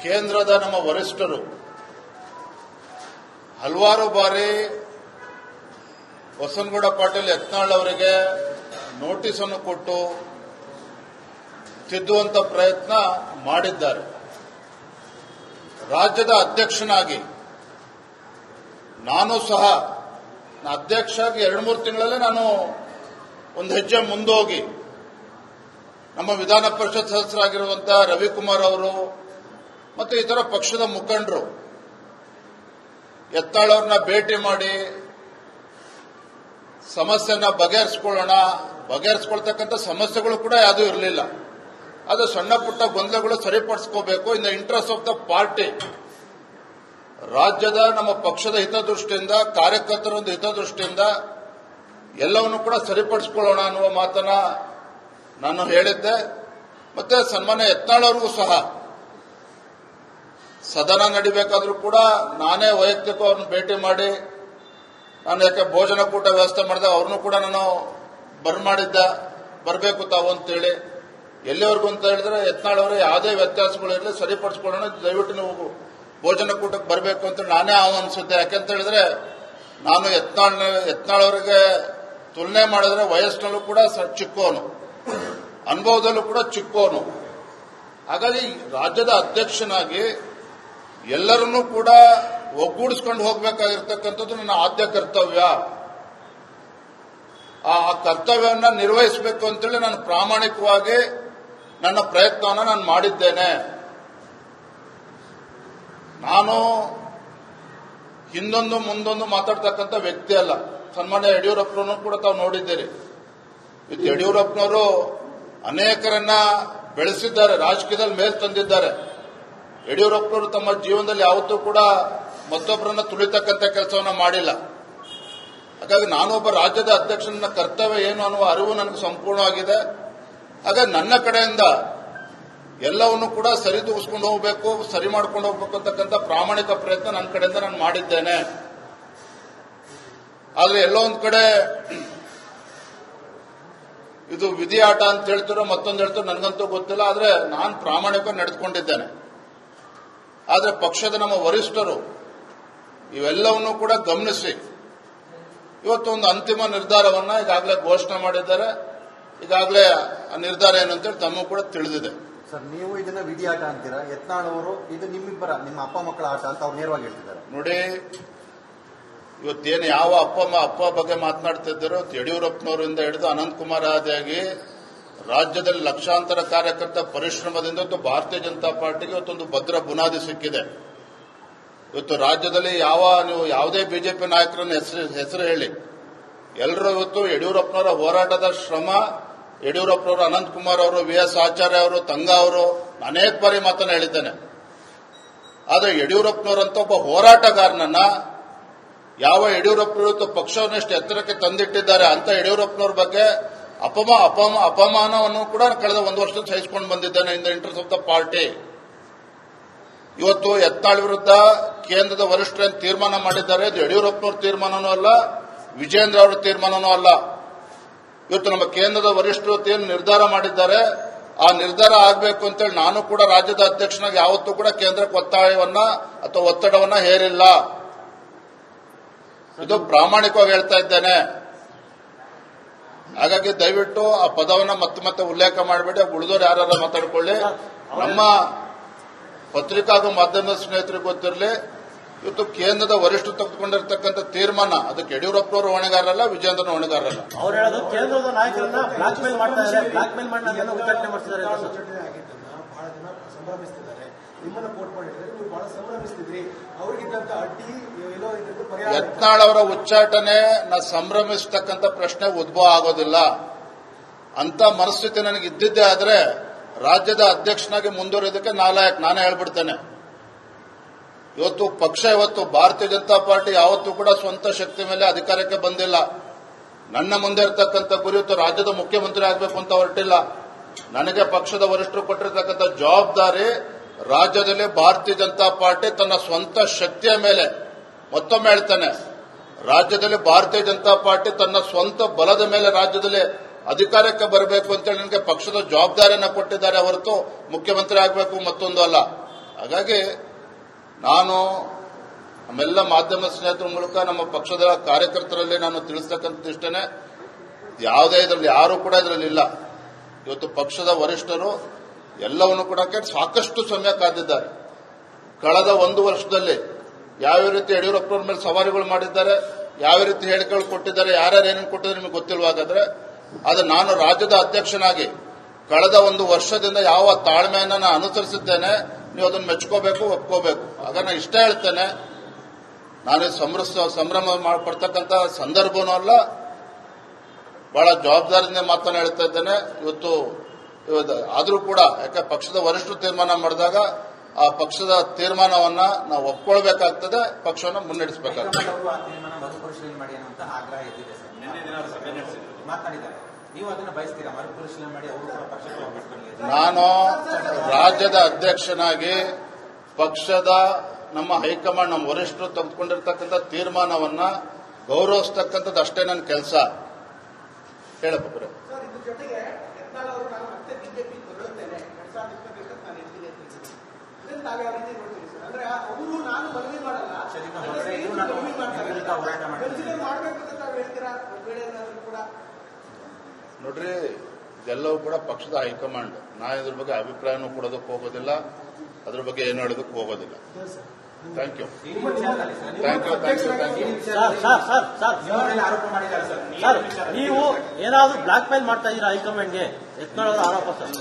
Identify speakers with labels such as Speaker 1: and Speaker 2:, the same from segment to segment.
Speaker 1: ಕೇಂದ್ರದ ನಮ್ಮ ವರಿಷ್ಠರು ಹಲವಾರು ಬಾರಿ ಬಸನಗೌಡ ಪಾಟೀಲ್ ಯತ್ನಾಳ್ ಅವರಿಗೆ ನೋಟಿಸ್ ಅನ್ನು ಕೊಟ್ಟು ತಿದ್ದುವಂತ ಪ್ರಯತ್ನ ಮಾಡಿದ್ದಾರೆ. ರಾಜ್ಯದ ಅಧ್ಯಕ್ಷನಾಗಿ ನಾನು ಸಹ ಅಧ್ಯಕ್ಷ ಆಗಿ 2-3 ತಿಂಗಳಲ್ಲೇ ನಾನು ಒಂದು ಹೆಜ್ಜೆ ಮುಂದೋಗಿ ನಮ್ಮ ವಿಧಾನ ಪರಿಷತ್ ಸದಸ್ಯರಾಗಿರುವಂತಹ ರವಿಕುಮಾರ್ ಅವರು ಮತ್ತು ಇತರ ಪಕ್ಷದ ಮುಖಂಡರು ಯತ್ನಾಳ್ ಅವ್ರನ್ನ ಭೇಟಿ ಮಾಡಿ ಸಮಸ್ಯೆನ ಬಗೆಹರಿಸಿಕೊಳ್ತಕ್ಕಂಥ ಸಮಸ್ಯೆಗಳು ಕೂಡ ಯಾವುದೂ ಇರಲಿಲ್ಲ. ಅದು ಸಣ್ಣ ಪುಟ್ಟ ಗೊಂದಲಗಳು ಸರಿಪಡಿಸ್ಕೋಬೇಕು in the interest of the party. ರಾಜ್ಯದ ನಮ್ಮ ಪಕ್ಷದ ಹಿತದೃಷ್ಟಿಯಿಂದ, ಕಾರ್ಯಕರ್ತರ ಒಂದು ಹಿತದೃಷ್ಟಿಯಿಂದ ಎಲ್ಲವನ್ನು ಕೂಡ ಸರಿಪಡಿಸಿಕೊಳ್ಳೋಣ ಅನ್ನುವ ಮಾತನ್ನ ನಾನು ಹೇಳಿದ್ದೆ. ಮತ್ತೆ ಸನ್ಮಾನ್ಯ ಯತ್ನಾಳ್ ಅವರಿಗೂ ಸಹ ಸದನ ನಡಿಬೇಕಾದ್ರೂ ಕೂಡ ನಾನೇ ವೈಯಕ್ತಿಕ ಅವ್ರನ್ನ ಭೇಟಿ ಮಾಡಿ, ನಾನು ಯಾಕೆ ಭೋಜನ ಕೂಟ ವ್ಯವಸ್ಥೆ ಮಾಡಿದೆ ಅವ್ರನ್ನೂ ಕೂಡ ನಾನು ಬರಬೇಕು ತಾವು ಅಂತೇಳಿ. ಎಲ್ಲಿವರೆಗೂ ಅಂತ ಹೇಳಿದ್ರೆ ಯತ್ನಾಳ್ ಅವರೇ ಯಾವುದೇ ವ್ಯತ್ಯಾಸಗಳಿರಲಿ ಸರಿಪಡಿಸ್ಕೊಳ್ಳೋಣ, ದಯವಿಟ್ಟು ನೀವು ಭೋಜನ ಕೂಟಕ್ಕೆ ಬರಬೇಕು ಅಂತ ನಾನೇ ಆಹ್ವಾನಿಸಿದ್ದೆ. ಯಾಕೆಂತ ಹೇಳಿದ್ರೆ ನಾನು ಯತ್ನಾಳ್ ಅವರಿಗೆ ತುಲನೆ ಮಾಡಿದ್ರೆ ವಯಸ್ಸಿನಲ್ಲೂ ಕೂಡ ಚಿಕ್ಕವನು, ಅನುಭವದಲ್ಲೂ ಕೂಡ ಚಿಕ್ಕವನು. ಹಾಗಾಗಿ ರಾಜ್ಯದ ಅಧ್ಯಕ್ಷನಾಗಿ ಎಲ್ಲರನ್ನೂ ಕೂಡ ಒಗ್ಗೂಡಿಸ್ಕೊಂಡು ಹೋಗಬೇಕಾಗಿರ್ತಕ್ಕಂಥದ್ದು ನನ್ನ ಆದ್ಯ ಕರ್ತವ್ಯ. ಆ ಕರ್ತವ್ಯವನ್ನು ನಿರ್ವಹಿಸಬೇಕು ಅಂತೇಳಿ ನಾನು ಪ್ರಾಮಾಣಿಕವಾಗಿ ನನ್ನ ಪ್ರಯತ್ನವನ್ನು ನಾನು ಮಾಡಿದ್ದೇನೆ. ನಾನು ಹಿಂದೊಂದು ಮುಂದೊಂದು ಮಾತಾಡ್ತಕ್ಕಂಥ ವ್ಯಕ್ತಿ ಅಲ್ಲ. ಸನ್ಮಾನ್ಯ ಯಡಿಯೂರಪ್ಪನವರು ಕೂಡ ತಾವು ನೋಡಿದ್ದೀರಿ. ಯಡಿಯೂರಪ್ಪನವರು ಅನೇಕರನ್ನ ಬೆಳೆಸಿದ್ದಾರೆ, ರಾಜಕೀಯದಲ್ಲಿ ಮೇಲ್ ತಂದಿದ್ದಾರೆ. ಯಡಿಯೂರಪ್ಪನವರು ತಮ್ಮ ಜೀವನದಲ್ಲಿ ಯಾವತ್ತೂ ಕೂಡ ಮತ್ತೊಬ್ಬರನ್ನ ತುಳಿತಕ್ಕಂಥ ಕೆಲಸವನ್ನ ಮಾಡಿಲ್ಲ. ಹಾಗಾಗಿ ನಾನೊಬ್ಬ ರಾಜ್ಯದ ಅಧ್ಯಕ್ಷನ ಕರ್ತವ್ಯ ಏನು ಅನ್ನುವ ಅರಿವು ನನಗೆ ಸಂಪೂರ್ಣವಾಗಿದೆ. ಹಾಗಾಗಿ ನನ್ನ ಕಡೆಯಿಂದ ಎಲ್ಲವನ್ನು ಕೂಡ ಸರಿದೂಗಿಸ್ಕೊಂಡು ಹೋಗಬೇಕು, ಸರಿ ಮಾಡ್ಕೊಂಡು ಹೋಗ್ಬೇಕು ಅಂತಕ್ಕಂಥ ಪ್ರಾಮಾಣಿಕ ಪ್ರಯತ್ನ ನನ್ನ ಕಡೆಯಿಂದ ನಾನು ಮಾಡಿದ್ದೇನೆ. ಆದ್ರೆ ಎಲ್ಲೋ ಒಂದ್ ಕಡೆ ಇದು ವಿಧಿ ಆಟ ಅಂತ ಹೇಳ್ತಿರೋ ಮತ್ತೊಂದು ಹೇಳ್ತಿರೋ ನನಗಂತೂ ಗೊತ್ತಿಲ್ಲ. ಆದ್ರೆ ನಾನು ಪ್ರಾಮಾಣಿಕ ನಡೆದುಕೊಂಡಿದ್ದೇನೆ. ಆದ್ರೆ ಪಕ್ಷದ ನಮ್ಮ ವರಿಷ್ಠರು ಇವೆಲ್ಲವನ್ನೂ ಕೂಡ ಗಮನಿಸಿ ಇವತ್ತು ಒಂದು ಅಂತಿಮ ನಿರ್ಧಾರವನ್ನ ಈಗಾಗಲೇ ಘೋಷಣೆ ಮಾಡಿದ್ದಾರೆ. ಈಗಾಗಲೇ ಆ ನಿರ್ಧಾರ ಏನು ಅಂತೇಳಿ ತಮಗೂ ಕೂಡ ತಿಳಿದಿದೆ.
Speaker 2: ಸರ್, ನೀವು ಇದನ್ನ ವಿಧಿ ಆಟ ಅಂತೀರಾ, ಯತ್ನಾಳ್ ಅವರು ಇದು ನಿಮ್ಮ ಅಪ್ಪ ಮಕ್ಕಳ ಆಟ ಅಂತ ಅವ್ರು ನೇರವಾಗಿ ಹೇಳ್ತಿದ್ದಾರೆ.
Speaker 1: ನೋಡಿ, ಇವತ್ತೇನು ಯಾವ ಅಪ್ಪ ಬಗ್ಗೆ ಮಾತನಾಡ್ತಿದ್ದಾರೋ ಯಡಿಯೂರಪ್ಪನವರಿಂದ ಹಿಡಿದು ಅನಂತಕುಮಾರ್ ಆದಿಯಾಗಿ ರಾಜ್ಯದಲ್ಲಿ ಲಕ್ಷಾಂತರ ಕಾರ್ಯಕರ್ತ ಪರಿಶ್ರಮದಿಂದ ಭಾರತೀಯ ಜನತಾ ಪಾರ್ಟಿಗೆ ಇವತ್ತೊಂದು ಭದ್ರ ಬುನಾದಿ ಸಿಕ್ಕಿದೆ. ಇವತ್ತು ರಾಜ್ಯದಲ್ಲಿ ನೀವು ಯಾವುದೇ ಬಿಜೆಪಿ ನಾಯಕರನ್ನ ಹೆಸರು ಹೇಳಿ, ಎಲ್ಲರೂ ಇವತ್ತು ಯಡಿಯೂರಪ್ಪನವರ ಹೋರಾಟದ ಶ್ರಮ, ಯಡಿಯೂರಪ್ಪನವರು, ಅನಂತಕುಮಾರ್ ಅವರು, VS ಆಚಾರ್ಯ ಅವರು, ತಂಗಾ ಅವರು ಅನೇಕ ಬಾರಿ ಮಾತನ್ನ ಹೇಳಿದ್ದೇನೆ. ಆದರೆ ಯಡಿಯೂರಪ್ಪನವರಂತ ಒಬ್ಬ ಹೋರಾಟಗಾರನನ್ನ ಯಾವ ಯಡಿಯೂರಪ್ಪನವರು ಪಕ್ಷವನ್ನು ಎಷ್ಟು ಎತ್ತರಕ್ಕೆ ತಂದಿಟ್ಟಿದ್ದಾರೆ ಅಂತ ಯಡಿಯೂರಪ್ಪನವ್ರ ಬಗ್ಗೆ ಅಪಮಾನವನ್ನು ಕೂಡ ಕಳೆದ ಒಂದು ವರ್ಷ ಸಹಿಸಿಕೊಂಡು ಬಂದಿದ್ದೇನೆ ಇನ್ the interest of the party. ಇವತ್ತು ಯತ್ನಾಳ್ ವಿರುದ್ಧ ಕೇಂದ್ರದ ವರಿಷ್ಠರು ತೀರ್ಮಾನ ಮಾಡಿದ್ದಾರೆ. ಇದು ಯಡಿಯೂರಪ್ಪನವ್ರ ತೀರ್ಮಾನನೂ ಅಲ್ಲ, ವಿಜೇಂದ್ರ ಅವರ ತೀರ್ಮಾನನೂ ಅಲ್ಲ. ಇವತ್ತು ನಮ್ಮ ಕೇಂದ್ರದ ವರಿಷ್ಠರು ಏನು ನಿರ್ಧಾರ ಮಾಡಿದ್ದಾರೆ, ಆ ನಿರ್ಧಾರ ಆಗಬೇಕು ಅಂತೇಳಿ ನಾನು ಕೂಡ ರಾಜ್ಯದ ಅಧ್ಯಕ್ಷನಾಗಿ ಯಾವತ್ತೂ ಕೂಡ ಕೇಂದ್ರಕ್ಕೆ ಒತ್ತಾಯವನ್ನ ಅಥವಾ ಒತ್ತಡವನ್ನ ಹೇರಿಲ್ಲ. ಇದು ಪ್ರಾಮಾಣಿಕವಾಗಿ ಹೇಳ್ತಾ ಇದ್ದೇನೆ. ಹಾಗಾಗಿ ದಯವಿಟ್ಟು ಆ ಪದವನ್ನ ಮತ್ತೆ ಉಲ್ಲೇಖ ಮಾಡಬೇಡಿ. ಉಳಿದವರು ಯಾರು ಮಾತಾಡ್ಕೊಳ್ಳಿ. ನಮ್ಮ ಪತ್ರಿಕಾ ಹಾಗೂ ಮಾಧ್ಯಮದ ಸ್ನೇಹಿತರಿಗೆ ಗೊತ್ತಿರಲಿ, ಇವತ್ತು ಕೇಂದ್ರದ ವರಿಷ್ಠರು ತೆಗೆದುಕೊಂಡಿರ್ತಕ್ಕಂಥ ತೀರ್ಮಾನ ಅದಕ್ಕೆ ಯಡಿಯೂರಪ್ಪನವರು ಹೊಣೆಗಾರರಲ್ಲ, ವಿಜೇಂದ್ರನ ಹೊಣೆಗಾರರಲ್ಲ.
Speaker 3: ಅವರು ಹೇಳೋದು ಕೇಂದ್ರದ ನಾಯಕರನ್ನ ಬ್ಲಾಕ್ ಮೇಲ್ ಮಾಡಿ ಉದ್ಘಾಟನೆ ಮಾಡ್ತಿದ್ದಾರೆ.
Speaker 4: ಬಹಳ ಜನ ಸಂಭ್ರಮಿಸ್ತಿದ್ದಾರೆ. ನಿಮ್ಮನ್ನ ಕೋಟ್ ಮಾಡಿದ್ರೆ ನೀವು ಬಹಳ ಸಂಭ್ರಮಿಸ್ತಿದ್ರಿ. ಅವ್ರಿಗಿದ್ದಂತ ಅಡ್ಡಿ ಎಲ್ಲೋ ಪರಿಹಾರ.
Speaker 1: ಯತ್ನಾಳ್ ಅವರ ಉಚ್ಚಾಟನೆ ಸಂಭ್ರಮಿಸತಕ್ಕಂಥ ಪ್ರಶ್ನೆ ಉದ್ಭವ ಆಗೋದಿಲ್ಲ. ಅಂತ ಮನಸ್ಥಿತಿ ನನಗೆ ಇದ್ದಿದ್ದೇ ಆದ್ರೆ ರಾಜ್ಯದ ಅಧ್ಯಕ್ಷನಾಗಿ ಮುಂದುವರಿಯೋದಕ್ಕೆ ನಾನೇ ಹೇಳ್ಬಿಡ್ತೇನೆ. ಇವತ್ತು ಭಾರತೀಯ ಜನತಾ ಪಾರ್ಟಿ ಯಾವತ್ತೂ ಕೂಡ ಸ್ವಂತ ಶಕ್ತಿ ಮೇಲೆ ಅಧಿಕಾರಕ್ಕೆ ಬಂದಿಲ್ಲ. ನನ್ನ ಮುಂದೆ ಇರತಕ್ಕಂಥ ಗುರಿ ಇವತ್ತು ರಾಜ್ಯದ ಮುಖ್ಯಮಂತ್ರಿ ಆಗಬೇಕು ಅಂತ ಹೊರಟಿಲ್ಲ. ನನಗೆ ಪಕ್ಷದ ವರಿಷ್ಠರು ಕೊಟ್ಟಿರತಕ್ಕಂಥ ಜವಾಬ್ದಾರಿ ರಾಜ್ಯದಲ್ಲಿ ಭಾರತೀಯ ಜನತಾ ಪಾರ್ಟಿ ತನ್ನ ಸ್ವಂತ ಶಕ್ತಿಯ ಮೇಲೆ, ಮತ್ತೊಮ್ಮೆ ಹೇಳ್ತಾನೆ, ರಾಜ್ಯದಲ್ಲಿ ಭಾರತೀಯ ಜನತಾ ಪಾರ್ಟಿ ತನ್ನ ಸ್ವಂತ ಬಲದ ಮೇಲೆ ರಾಜ್ಯದಲ್ಲಿ ಅಧಿಕಾರಕ್ಕೆ ಬರಬೇಕು ಅಂತೇಳಿ ನನಗೆ ಪಕ್ಷದ ಜವಾಬ್ದಾರಿಯನ್ನು ಕೊಟ್ಟಿದ್ದಾರೆ ಹೊರತು ಮುಖ್ಯಮಂತ್ರಿ ಆಗಬೇಕು ಮತ್ತೊಂದು ಅಲ್ಲ. ಹಾಗಾಗಿ ನಾನು ನಮ್ಮೆಲ್ಲ ಮಾಧ್ಯಮ ಸ್ನೇಹಿತರ ಮೂಲಕ ನಮ್ಮ ಪಕ್ಷದ ಕಾರ್ಯಕರ್ತರಲ್ಲಿ ನಾನು ತಿಳಿಸ್ತಕ್ಕಂಥದ್ದಿಷ್ಟೇ, ಯಾವುದೇ ಇದರಲ್ಲಿ ಯಾರು ಕೂಡ ಇದರಲ್ಲಿ ಇಲ್ಲ. ಇವತ್ತು ಪಕ್ಷದ ವರಿಷ್ಠರು ಎಲ್ಲವನ್ನು ಕೂಡ ಸಾಕಷ್ಟು ಸಮಯ ಕಾದಿದ್ದಾರೆ. ಕಳೆದ 1 ವರ್ಷದಲ್ಲಿ ಯಾವ ರೀತಿ ಯಡಿಯೂರಪ್ಪನವ್ರ ಮೇಲೆ ಸವಾರಿಗಳು ಮಾಡಿದ್ದಾರೆ, ಯಾವ ರೀತಿ ಹೇಳಿಕೆಗಳು ಕೊಟ್ಟಿದ್ದಾರೆ, ಯಾರ್ಯಾರು ಏನೇನು ಕೊಟ್ಟಿದ್ದಾರೆ ನಿಮಗೆ ಗೊತ್ತಿಲ್ವಾಗಾದ್ರೆ, ಅದು ನಾನು ರಾಜ್ಯದ ಅಧ್ಯಕ್ಷನಾಗಿ ಕಳೆದ 1 ವರ್ಷದಿಂದ ಯಾವ ತಾಳ್ಮೆಯನ್ನು ನಾನು ಅನುಸರಿಸಿದ್ದೇನೆ, ನೀವು ಅದನ್ನು ಮೆಚ್ಕೋಬೇಕು, ಒಪ್ಕೋಬೇಕು. ಆಗ ನಾನು ಇಷ್ಟ ಹೇಳ್ತೇನೆ, ನಾನು ಸಂಭ್ರಮ ಪಡ್ತಕ್ಕಂಥ ಸಂದರ್ಭನೂ ಅಲ್ಲ, ಬಹಳ ಜವಾಬ್ದಾರಿಯಿಂದ ಮಾತನ್ನು ಹೇಳ್ತಾ ಇದ್ದೇನೆ. ಇವತ್ತು ಆದರೂ ಕೂಡ ಯಾಕೆ ಪಕ್ಷದ ವರಿಷ್ಠರು ತೀರ್ಮಾನ ಮಾಡಿದಾಗ ಆ ಪಕ್ಷದ ತೀರ್ಮಾನವನ್ನ ನಾವು ಒಪ್ಕೊಳ್ಬೇಕಾಗ್ತದೆ, ಪಕ್ಷವನ್ನು ಮುನ್ನಡೆಸಬೇಕಾಗ್ತದೆ.
Speaker 5: ಆ ತೀರ್ಮಾನ ಮರುಪರಿಶೀಲನೆ ಮಾಡಿ ಅನ್ನುವಂತ ಆಗ್ರಹ ಎದ್ದಿದೆ ಸರ್. ನಿನ್ನೆ ದಿನ ಸಭೆ ಮಾತನಾಡಿದ್ದಾರೆ. ನೀವು ಅದನ್ನು ಬಯಸ್ತೀರಾ? ಮರುಪರಿಶೀಲನೆ ಮಾಡಿ ಅವರು ಕೂಡ ಪಕ್ಷಕ್ಕೆ ಹೋಗ್ಬಿಟ್ಟು.
Speaker 1: ನಾನು ರಾಜ್ಯದ ಅಧ್ಯಕ್ಷನಾಗಿ ಪಕ್ಷದ ನಮ್ಮ ಹೈಕಮಾಂಡ್, ನಮ್ಮ ವರಿಷ್ಠರು ತೆಗೆದುಕೊಂಡಿರ್ತಕ್ಕಂಥ ತೀರ್ಮಾನವನ್ನ ಗೌರವಿಸ್ತಕ್ಕಂಥದ್ದು ಅಷ್ಟೇ ನನ್ನ ಕೆಲಸ. ಹೇಳಪ್ಪ.
Speaker 4: ಸರ್, ಇದ್ರ ಜೊತೆಗೆ ಯತ್ನಾಳ್ ಅವರು ನಾನು ಮತ್ತೆ ಬಿಜೆಪಿ ಹೊರಡುತ್ತೇನೆ 2025 ನಾನು ಎಲ್ಲಿದೆ ಇದನ್ನು ತಾವೇ ಯಾವ ರೀತಿ ನೋಡ್ತೀವಿ ಸರ್? ಅಂದ್ರೆ ಅವರು ನಾನು ಮನವಿ ಮಾಡಲ್ಲ, ಮನವಿ ಮಾಡ್ತಾರೆ, ಕನ್ಸಿಡರ್ ಮಾಡ್ಬೇಕಂತ ತಾವು ಹೇಳ್ತೀರಾ? ಒಂದ್ ವೇಳೆ ಏನಾದ್ರು ಕೂಡ
Speaker 1: ನೋಡ್ರಿ, ಇದೆಲ್ಲವೂ ಕೂಡ ಪಕ್ಷದ ಹೈಕಮಾಂಡ್. ನಾ ಇದ್ರ ಬಗ್ಗೆ ಅಭಿಪ್ರಾಯನೂ ಕೊಡೋದಕ್ಕೆ ಹೋಗೋದಿಲ್ಲ, ಅದ್ರ ಬಗ್ಗೆ ಏನು ಹೇಳೋದಕ್ಕೆ ಹೋಗೋದಿಲ್ಲ. Thank you.
Speaker 5: ಆರೋಪ ಮಾಡಿದ್ದಾರೆ ಸರ್.
Speaker 3: ಸರ್, ನೀವು ಏನಾದ್ರು ಬ್ಲಾಕ್ ಮೇಲ್ ಮಾಡ್ತಾ ಇದ್ದೀರಾ ಹೈಕಮಾಂಡ್ಗೆ? ಯತ್ನಾಳ್ ಅವರ ಆರೋಪ ಸರ್.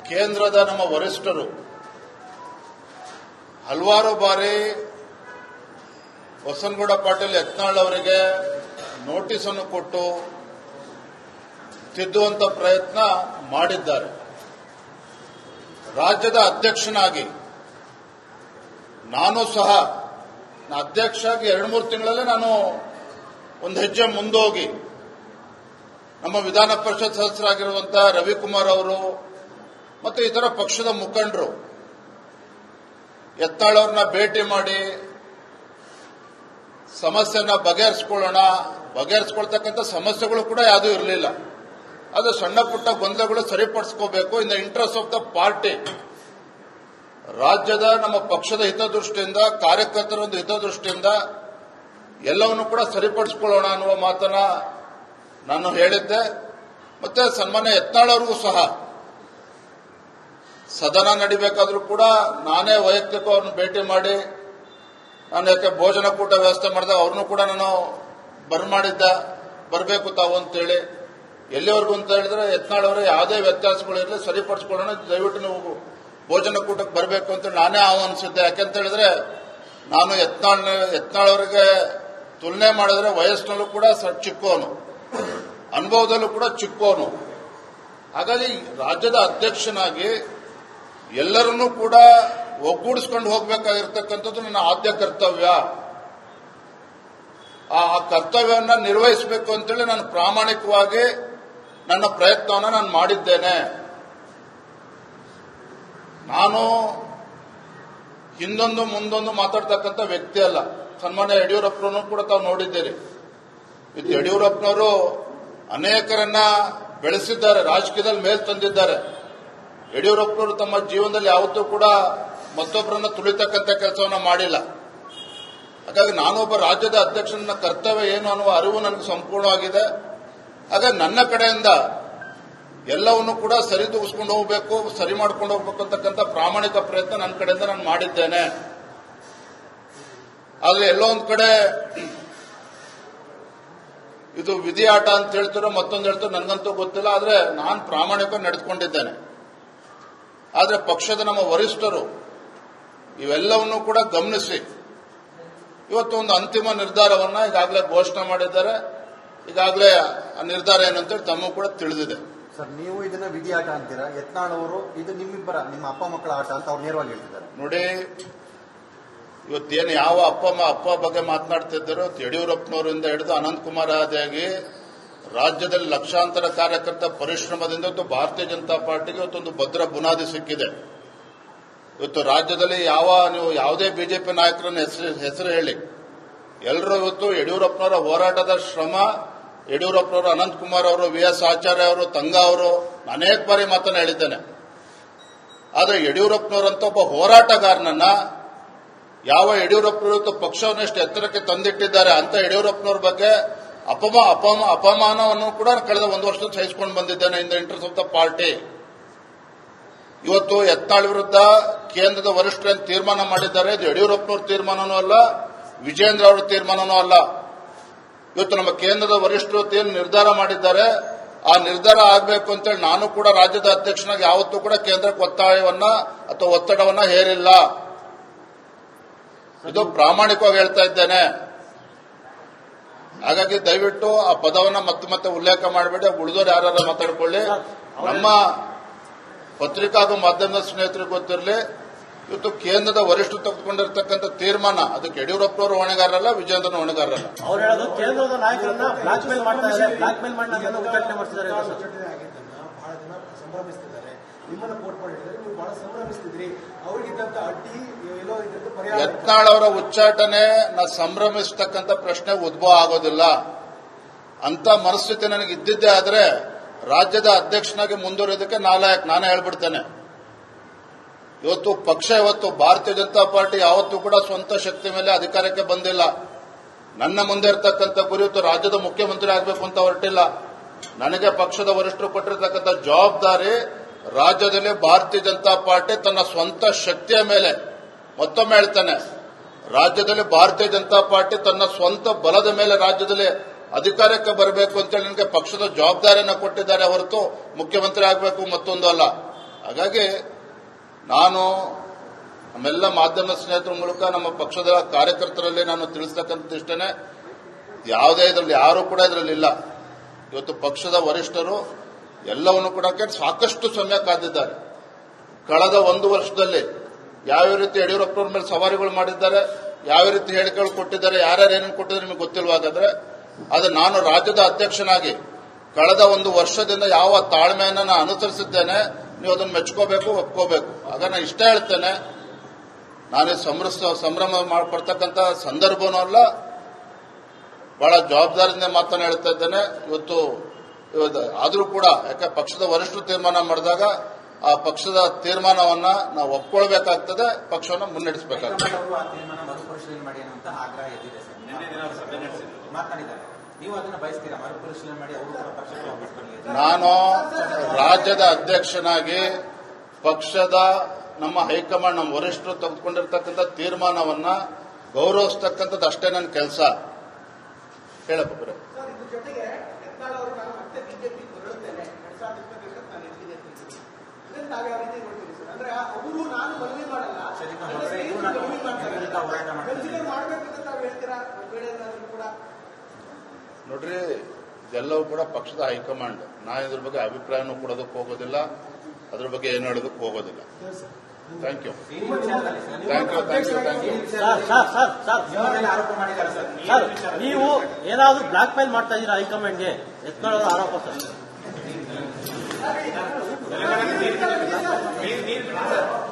Speaker 1: ಕೇಂದ್ರದ ನಮ್ಮ ವರಿಷ್ಠರು ಹಲವಾರು ಬಾರಿ ಬಸನಗೌಡ ಪಾಟೀಲ್ ಯತ್ನಾಳ್ ಅವರಿಗೆ ನೋಟಿಸ್ ಅನ್ನು ಕೊಟ್ಟು ತಿದ್ದುವಂತ ಪ್ರಯತ್ನ ಮಾಡಿದ್ದಾರೆ. ರಾಜ್ಯದ ಅಧ್ಯಕ್ಷನಾಗಿ ನಾನು ಸಹ ಅಧ್ಯಕ್ಷರಾಗಿ 2-3 ತಿಂಗಳಲ್ಲೇ ನಾನು ಒಂದು ಹೆಜ್ಜೆ ಮುಂದೋಗಿ ನಮ್ಮ ವಿಧಾನ ಪರಿಷತ್ ಸದಸ್ಯರಾಗಿರುವಂತಹ ರವಿಕುಮಾರ್ ಅವರು ಮತ್ತು ಇತರ ಪಕ್ಷದ ಮುಖಂಡರು ಯತ್ನಾಳ್ ಅವ್ರನ್ನ ಭೇಟಿ ಮಾಡಿ ಸಮಸ್ಯೆನ ಬಗೆಹರಿಸ್ಕೊಳ್ತಕ್ಕಂಥ ಸಮಸ್ಯೆಗಳು ಕೂಡ ಯಾವುದೂ ಇರಲಿಲ್ಲ. ಅದು ಸಣ್ಣ ಪುಟ್ಟ ಗೊಂದಲಗಳು ಸರಿಪಡಿಸ್ಕೋಬೇಕು in the interest of the party. ರಾಜ್ಯದ ನಮ್ಮ ಪಕ್ಷದ ಹಿತದೃಷ್ಟಿಯಿಂದ, ಕಾರ್ಯಕರ್ತರ ಒಂದು ಹಿತದೃಷ್ಟಿಯಿಂದ ಎಲ್ಲವನ್ನು ಕೂಡ ಸರಿಪಡಿಸಿಕೊಳ್ಳೋಣ ಅನ್ನುವ ಮಾತನ್ನ ನಾನು ಹೇಳಿದ್ದೆ. ಮತ್ತೆ ಸನ್ಮಾನ್ಯ ಯತ್ನಾಳ್ ಅವ್ರಿಗೂ ಸಹ ಸದನ ನಡಿಬೇಕಾದ್ರೂ ಕೂಡ ನಾನೇ ವೈಯಕ್ತಿಕ ಅವ್ರನ್ನ ಭೇಟಿ ಮಾಡಿ, ನಾನು ಯಾಕೆ ಭೋಜನ ಕೂಟ ವ್ಯವಸ್ಥೆ ಮಾಡಿದಾಗ ಅವ್ರನ್ನೂ ಕೂಡ ನಾನು ಬರಬೇಕು ತಾವು ಅಂತೇಳಿ. ಎಲ್ಲಿವರೆಗೂ ಅಂತ ಹೇಳಿದ್ರೆ ಯತ್ನಾಳ್ ಅವರೇ ಯಾವುದೇ ವ್ಯತ್ಯಾಸಗಳಿರಲಿ ಸರಿಪಡಿಸ್ಕೊಳ್ಳೋಣ, ದಯವಿಟ್ಟು ನೀವು ಭೋಜನ ಕೂಟಕ್ಕೆ ಬರಬೇಕು ಅಂತ ನಾನೇ ಆಹ್ವಾನಿಸಿದ್ದೆ. ಯಾಕೆಂತ ಹೇಳಿದ್ರೆ ನಾನು ಯತ್ನಾಳ್ ಅವರಿಗೆ ತುಲನೆ ಮಾಡಿದ್ರೆ ವಯಸ್ಸಿನಲ್ಲೂ ಕೂಡ ಚಿಕ್ಕವನು, ಅನುಭವದಲ್ಲೂ ಕೂಡ ಚಿಕ್ಕವನು. ಹಾಗಾಗಿ ರಾಜ್ಯದ ಅಧ್ಯಕ್ಷನಾಗಿ ಎಲ್ಲರನ್ನೂ ಕೂಡ ಒಗ್ಗೂಡಿಸ್ಕೊಂಡು ಹೋಗಬೇಕಾಗಿರ್ತಕ್ಕಂಥದ್ದು ನನ್ನ ಆದ್ಯ ಕರ್ತವ್ಯ. ಆ ಕರ್ತವ್ಯವನ್ನು ನಿರ್ವಹಿಸಬೇಕು ಅಂತೇಳಿ ನಾನು ಪ್ರಾಮಾಣಿಕವಾಗಿ ನನ್ನ ಪ್ರಯತ್ನವನ್ನು ನಾನು ಮಾಡಿದ್ದೇನೆ. ನಾನು ಹಿಂದೊಂದು ಮುಂದೊಂದು ಮಾತಾಡ್ತಕ್ಕಂಥ ವ್ಯಕ್ತಿ ಅಲ್ಲ. ಸನ್ಮಾನ್ಯ ಯಡಿಯೂರಪ್ಪನವರು ಕೂಡ ತಾವು ನೋಡಿದ್ದೀರಿ. ಇದು ಯಡಿಯೂರಪ್ಪನವರು ಅನೇಕರನ್ನ ಬೆಳೆಸಿದ್ದಾರೆ, ರಾಜಕೀಯದಲ್ಲಿ ಮೇಲ್ ತಂದಿದ್ದಾರೆ. ಯಡಿಯೂರಪ್ಪನವರು ತಮ್ಮ ಜೀವನದಲ್ಲಿ ಯಾವತ್ತೂ ಕೂಡ ಮತ್ತೊಬ್ಬರನ್ನ ತುಳಿತಕ್ಕಂಥ ಕೆಲಸವನ್ನ ಮಾಡಿಲ್ಲ. ಹಾಗಾಗಿ ನಾನೊಬ್ಬ ರಾಜ್ಯದ ಅಧ್ಯಕ್ಷನ ಕರ್ತವ್ಯ ಏನು ಅನ್ನುವ ಅರಿವು ನನಗೆ ಸಂಪೂರ್ಣವಾಗಿದೆ. ಹಾಗಾಗಿ ನನ್ನ ಕಡೆಯಿಂದ ಎಲ್ಲವನ್ನು ಕೂಡ ಸರಿದೂಗಿಸ್ಕೊಂಡು ಹೋಗಬೇಕು, ಸರಿ ಮಾಡ್ಕೊಂಡು ಹೋಗ್ಬೇಕು ಅಂತಕ್ಕಂಥ ಪ್ರಾಮಾಣಿಕ ಪ್ರಯತ್ನ ನನ್ನ ಕಡೆಯಿಂದ ನಾನು ಮಾಡಿದ್ದೇನೆ. ಆದ್ರೆ ಎಲ್ಲೋ ಒಂದ್ ಕಡೆ ಇದು ವಿಧಿ ಆಟ ಅಂತ ಹೇಳ್ತಿರೋ ಮತ್ತೊಂದು ಹೇಳ್ತಿರೋ ನನಗಂತೂ ಗೊತ್ತಿಲ್ಲ. ಆದ್ರೆ ನಾನು ಪ್ರಾಮಾಣಿಕವಾಗಿ ನಡೆದುಕೊಂಡಿದ್ದೇನೆ. ಆದ್ರೆ ಪಕ್ಷದ ನಮ್ಮ ವರಿಷ್ಠರು ಇವೆಲ್ಲವನ್ನೂ ಕೂಡ ಗಮನಿಸಿ ಇವತ್ತು ಒಂದು ಅಂತಿಮ ನಿರ್ಧಾರವನ್ನ ಈಗಾಗಲೇ ಘೋಷಣೆ ಮಾಡಿದ್ದಾರೆ. ಈಗಾಗಲೇ ಆ ನಿರ್ಧಾರ ಏನಂತೇಳಿ ತಮಗೂ ಕೂಡ ತಿಳಿದಿದೆ.
Speaker 2: ಸರ್, ನೀವು ಇದನ್ನ ವಿಧಿ ಆಟ ಅಂತೀರಾ? ಯತ್ನಾಳ್ ಅವರು ಇದು ನಿಮ್ಮ ಅಪ್ಪ ಮಕ್ಕಳ ಆಟ ಅಂತ ಅವ್ರು ನೇರವಾಗಿ ಹೇಳ್ತಿದ್ದಾರೆ.
Speaker 1: ನೋಡಿ, ಇವತ್ತೇನು ಯಾವ ಅಪ್ಪ ಬಗ್ಗೆ ಮಾತನಾಡ್ತಿದ್ದಾರೋ ಯಡಿಯೂರಪ್ಪನವರಿಂದ ಹಿಡಿದು ಅನಂತಕುಮಾರ್ ಆದಿಯಾಗಿ ರಾಜ್ಯದಲ್ಲಿ ಲಕ್ಷಾಂತರ ಕಾರ್ಯಕರ್ತ ಪರಿಶ್ರಮದಿಂದ ಇವತ್ತು ಭಾರತೀಯ ಜನತಾ ಪಾರ್ಟಿಗೆ ಇವತ್ತೊಂದು ಭದ್ರ ಬುನಾದಿ ಸಿಕ್ಕಿದೆ. ಇವತ್ತು ರಾಜ್ಯದಲ್ಲಿ ನೀವು ಯಾವುದೇ ಬಿಜೆಪಿ ನಾಯಕರನ್ನ ಹೆಸರು ಹೇಳಿ, ಎಲ್ಲರೂ ಇವತ್ತು ಯಡಿಯೂರಪ್ಪನವರ ಹೋರಾಟದ ಶ್ರಮ ಯಡಿಯೂರಪ್ಪನವರು, ಅನಂತಕುಮಾರ್ ಅವರು, VS ಆಚಾರ್ಯ ಅವರು, ತಂಗಾ ಅವರು ಅನೇಕ ಬಾರಿ ಮಾತನ್ನ ಹೇಳಿದ್ದೇನೆ. ಆದರೆ ಯಡಿಯೂರಪ್ಪನವರಂತ ಒಬ್ಬ ಹೋರಾಟಗಾರನನ್ನ ಯಾವ ಯಡಿಯೂರಪ್ಪನವರು ಪಕ್ಷವನ್ನು ಎಷ್ಟು ಎತ್ತರಕ್ಕೆ ತಂದಿಟ್ಟಿದ್ದಾರೆ ಅಂತ ಯಡಿಯೂರಪ್ಪನವ್ರ ಬಗ್ಗೆ ಅಪಮಾನವನ್ನು ಕೂಡ ಕಳೆದ ಒಂದು ವರ್ಷದ ಸಹಿಸಿಕೊಂಡು ಬಂದಿದ್ದೇನೆ ಇನ್ the interest of the party. ಇವತ್ತು ಯತ್ನಾಳ್ ವಿರುದ್ಧ ಕೇಂದ್ರದ ವರಿಷ್ಠರು ತೀರ್ಮಾನ ಮಾಡಿದ್ದಾರೆ. ಇದು ಯಡಿಯೂರಪ್ಪನವ್ರ ತೀರ್ಮಾನನೂ ಅಲ್ಲ, ವಿಜೇಂದ್ರ ಅವರ ತೀರ್ಮಾನನೂ ಅಲ್ಲ. ಇವತ್ತು ನಮ್ಮ ಕೇಂದ್ರದ ವರಿಷ್ಠರು ಏನು ನಿರ್ಧಾರ ಮಾಡಿದ್ದಾರೆ, ಆ ನಿರ್ಧಾರ ಆಗಬೇಕು ಅಂತೇಳಿ ನಾನು ಕೂಡ ರಾಜ್ಯದ ಅಧ್ಯಕ್ಷನಾಗಿ ಯಾವತ್ತೂ ಕೂಡ ಕೇಂದ್ರಕ್ಕೆ ಒತ್ತಾಯವನ್ನ ಅಥವಾ ಒತ್ತಡವನ್ನ ಹೇರಿಲ್ಲ. ಇದು ಪ್ರಾಮಾಣಿಕವಾಗಿ ಹೇಳ್ತಾ ಇದ್ದೇನೆ. ಹಾಗಾಗಿ ದಯವಿಟ್ಟು ಆ ಪದವನ್ನ ಮತ್ತೆ ಉಲ್ಲೇಖ ಮಾಡಬೇಡಿ. ಉಳಿದವರು ಯಾರು ಮಾತಾಡ್ಕೊಳ್ಳಿ. ನಮ್ಮ ಪತ್ರಿಕಾ ಹಾಗೂ ಮಾಧ್ಯಮದ ಸ್ನೇಹಿತರಿಗೆ ಗೊತ್ತಿರಲಿ, ಇವತ್ತು ಕೇಂದ್ರದ ವರಿಷ್ಠರು ತೆಗೆದುಕೊಂಡಿರ್ತಕ್ಕಂಥ ತೀರ್ಮಾನ ಅದಕ್ಕೆ ಯಡಿಯೂರಪ್ಪನವರು ಹೊಣೆಗಾರರಲ್ಲ, ವಿಜೇಂದ್ರನ ಹೊಣೆಗಾರರಲ್ಲ.
Speaker 3: ಅವ್ರು ಹೇಳೋದು ಕೇಂದ್ರದ ನಾಯಕರನ್ನ ಬ್ಲಾಕ್ ಮೇಲ್ ಮಾಡ್ತಾ ಇದ್ದಾರೆ, ಬ್ಲಾಕ್ ಮೇಲ್ ಮಾಡಿ ಉದ್ಘಾಟನೆ ಮಾಡ್ತಿದ್ದಾರೆ.
Speaker 4: ಬಹಳ ಜನ ಸಂಭ್ರಮಿಸ್ತಿದ್ದಾರೆ. ನಿಮ್ಮನ್ನ ಕೋಟ್ ಮಾಡಿದ್ರೆ ನೀವು ಬಹಳ ಸಂಭ್ರಮಿಸ್ತಿದ್ರಿ. ಅವ್ರಿಗಿದ್ದಂತ ಅಡ್ಡಿ ಎಲ್ಲೋ ಇದ್ದಂತ ಪರಿಹಾರ.
Speaker 1: ಯತ್ನಾಳ್ ಅವರ ಉಚ್ಚಾಟನೆ ಸಂಭ್ರಮಿಸತಕ್ಕಂಥ ಪ್ರಶ್ನೆ ಉದ್ಭವ ಆಗೋದಿಲ್ಲ. ಅಂತ ಮನಸ್ಥಿತಿ ನನಗೆ ಇದ್ದಿದ್ದೇ ಆದ್ರೆ ರಾಜ್ಯದ ಅಧ್ಯಕ್ಷನಾಗಿ ಮುಂದುವರಿಯೋದಕ್ಕೆ ನಾನೇ ಹೇಳ್ಬಿಡ್ತೇನೆ. ಇವತ್ತು ಭಾರತೀಯ ಜನತಾ ಪಾರ್ಟಿ ಯಾವತ್ತೂ ಕೂಡ ಸ್ವಂತ ಶಕ್ತಿ ಮೇಲೆ ಅಧಿಕಾರಕ್ಕೆ ಬಂದಿಲ್ಲ. ನನ್ನ ಮುಂದೆ ಇರತಕ್ಕಂಥ ಗುರಿ ಇವತ್ತು ರಾಜ್ಯದ ಮುಖ್ಯಮಂತ್ರಿ ಆಗಬೇಕು ಅಂತ ಹೊರಟಿಲ್ಲ. ನನಗೆ ಪಕ್ಷದ ವರಿಷ್ಠರು ಕೊಟ್ಟಿರತಕ್ಕಂಥ ಜವಾಬ್ದಾರಿ ರಾಜ್ಯದಲ್ಲಿ ಭಾರತೀಯ ಜನತಾ ಪಾರ್ಟಿ ತನ್ನ ಸ್ವಂತ ಶಕ್ತಿಯ ಮೇಲೆ, ಮತ್ತೊಮ್ಮೆ ಹೇಳ್ತಾನೆ, ರಾಜ್ಯದಲ್ಲಿ ಭಾರತೀಯ ಜನತಾ ಪಾರ್ಟಿ ತನ್ನ ಸ್ವಂತ ಬಲದ ಮೇಲೆ ರಾಜ್ಯದಲ್ಲಿ ಅಧಿಕಾರಕ್ಕೆ ಬರಬೇಕು ಅಂತೇಳಿ ನನಗೆ ಪಕ್ಷದ ಜವಾಬ್ದಾರಿಯನ್ನು ಕೊಟ್ಟಿದ್ದಾರೆ ಹೊರತು ಮುಖ್ಯಮಂತ್ರಿ ಆಗಬೇಕು ಮತ್ತೊಂದು ಅಲ್ಲ. ಹಾಗಾಗಿ ನಾನು ನಮ್ಮೆಲ್ಲ ಮಾಧ್ಯಮ ಸ್ನೇಹಿತರ ಮೂಲಕ ನಮ್ಮ ಪಕ್ಷದ ಕಾರ್ಯಕರ್ತರಲ್ಲಿ ನಾನು ತಿಳಿಸ್ತಕ್ಕಂಥ ಇಷ್ಟನೇ, ಯಾವುದೇ ಇದರಲ್ಲಿ ಯಾರೂ ಕೂಡ ಇದರಲ್ಲಿಲ್ಲ. ಇವತ್ತು ಪಕ್ಷದ ವರಿಷ್ಠರು ಎಲ್ಲವನ್ನು ಕೂಡ ಸಾಕಷ್ಟು ಸಮಯ ಕಾದಿದ್ದಾರೆ. ಕಳೆದ ಒಂದು ವರ್ಷದಲ್ಲಿ ಯಾವ ರೀತಿ ಯಡಿಯೂರಪ್ಪನವ್ರ ಮೇಲೆ ಸವಾರಿಗಳು ಮಾಡಿದ್ದಾರೆ, ಯಾವ ರೀತಿ ಹೇಳಿಕೆಗಳು ಕೊಟ್ಟಿದ್ದಾರೆ, ಯಾರ್ಯಾರು ಏನೇನು ಕೊಟ್ಟಿದ್ದಾರೆ ನಿಮಗೆ ಗೊತ್ತಿಲ್ವಾಗಾದ್ರೆ, ಅದು ನಾನು ರಾಜ್ಯದ ಅಧ್ಯಕ್ಷನಾಗಿ ಕಳೆದ ಒಂದು ವರ್ಷದಿಂದ ಯಾವ ತಾಳ್ಮೆಯನ್ನು ನಾನು ಅನುಸರಿಸಿದ್ದೇನೆ, ನೀವು ಅದನ್ನು ಮೆಚ್ಕೋಬೇಕು, ಒಪ್ಕೋಬೇಕು. ಆಗ ನಾನು ಇಷ್ಟ ಹೇಳ್ತೇನೆ, ನಾನು ಸಂಭ್ರಮ ಮಾಡ್ಕೊಡ್ತಕ್ಕಂಥ ಸಂದರ್ಭನೂ ಅಲ್ಲ, ಬಹಳ ಜವಾಬ್ದಾರಿಯಿಂದ ಮಾತನ್ನು ಹೇಳ್ತಾ ಇದ್ದೇನೆ. ಇವತ್ತು ಆದರೂ ಕೂಡ ಯಾಕೆ ಪಕ್ಷದ ವರಿಷ್ಠರು ತೀರ್ಮಾನ ಮಾಡಿದಾಗ ಆ ಪಕ್ಷದ ತೀರ್ಮಾನವನ್ನ ನಾವು ಒಪ್ಕೊಳ್ಬೇಕಾಗ್ತದೆ, ಪಕ್ಷವನ್ನು ಮುನ್ನಡೆಸಬೇಕಾಗ್ತದೆ.
Speaker 5: ಆ ತೀರ್ಮಾನ ಮರುಪರಿಶೀಲನೆ ಮಾಡಿ ಅನ್ನುವಂತ ಆಗ್ರಹ ಎದ್ದಿದೆ ಸರ್. ಮಾತನಾಡಿದ್ದಾರೆ. ನೀವು ಅದನ್ನು ಬಯಸ್ತೀರಾ? ಮರುಪರಿಶೀಲನೆ ಮಾಡಿ ಅವರು ಕೂಡ ಪಕ್ಷಕ್ಕೆ ಹೋಗ್ಬಿಟ್ಟು.
Speaker 1: ನಾನು ರಾಜ್ಯದ ಅಧ್ಯಕ್ಷನಾಗಿ ಪಕ್ಷದ ನಮ್ಮ ಹೈಕಮಾಂಡ್, ನಮ್ಮ ವರಿಷ್ಠರು ತೆಗೆದುಕೊಂಡಿರ್ತಕ್ಕಂಥ ತೀರ್ಮಾನವನ್ನ ಗೌರವಿಸ್ತಕ್ಕಂಥದ್ದು ಅಷ್ಟೇ ನನ್ನ ಕೆಲಸ. ಹೇಳಪ್ಪ ಬರ.
Speaker 4: ಸರ್, ಇದ್ರ ಜೊತೆಗೆ ಯತ್ನಾಳ್ ಅವರು ನಾನು ಮತ್ತೆ ಬಿಜೆಪಿ ಹೊರಡುತ್ತೇನೆ 2025 ನಾನು ಎಲ್ಲಿಗೆ ಇದನ್ನ ತಾವು ಯಾವ ರೀತಿ ನೋಡ್ತೀರಿ ಸರ್? ಅಂದ್ರೆ ಅವರು ನಾನು ಮನವಿ ಮಾಡಲ್ಲ, ಮನವಿ ಮಾಡ್ತಾರೆ, ಕನ್ಸಿಡರ್ ಮಾಡ್ಬೇಕಂತ ತಾವು ಹೇಳ್ತೀರಾ? ಕೂಡ
Speaker 1: ನೋಡ್ರಿ, ಇದೆಲ್ಲವೂ ಕೂಡ ಪಕ್ಷದ ಹೈಕಮಾಂಡ್. ನಾನು ಇದ್ರ ಬಗ್ಗೆ ಅಭಿಪ್ರಾಯನೂ ಕೊಡೋದಕ್ಕೆ ಹೋಗೋದಿಲ್ಲ, ಅದ್ರ ಬಗ್ಗೆ ಏನು ಹೇಳೋದಕ್ಕೆ ಹೋಗೋದಿಲ್ಲ. Thank you.
Speaker 5: ಆರೋಪ ಮಾಡಿದ್ದಾರೆ ಸರ್.
Speaker 3: ನೀವು ಏನಾದ್ರು ಬ್ಲಾಕ್ ಮೇಲ್ ಮಾಡ್ತಾ ಇದ್ದೀರಾ ಹೈಕಮಾಂಡ್ಗೆ? ಎತ್ಕೊಳ್ಳೋದು ಆರೋಪ ಸರ್.